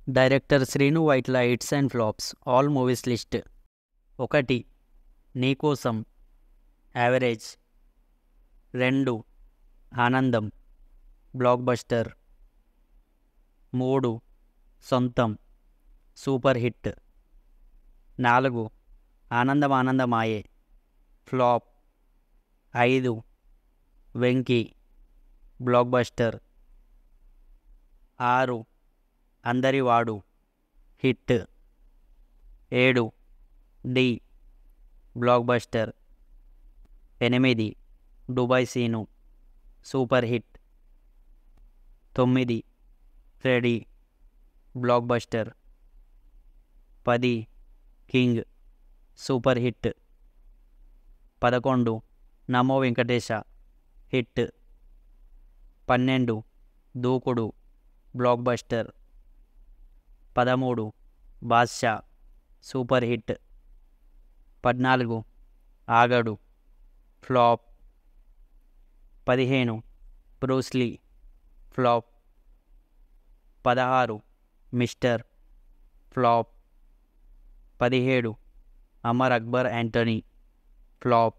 Director Srinu Vaitla hits and flops all movies list. 1. నీకోసం average. 2. ఆనందం block buster. 3. సొంతం super hit. 4. Anandam Anandamaye flop. 5. Venky blockbuster. 6. Andari Vaadu hit. 7. Dhee blockbuster. 8. Dubai Seenu super hit. 9. Ready blockbuster. 10. King super hit. 11. Namo Venkatesa hit. 12. Dookudu blockbuster. 13. Baadshah super hit. 14. Aagadu flop. 15. Bruce Lee flop. 16. Mister flop. 17. Amar Akbar Antony flop.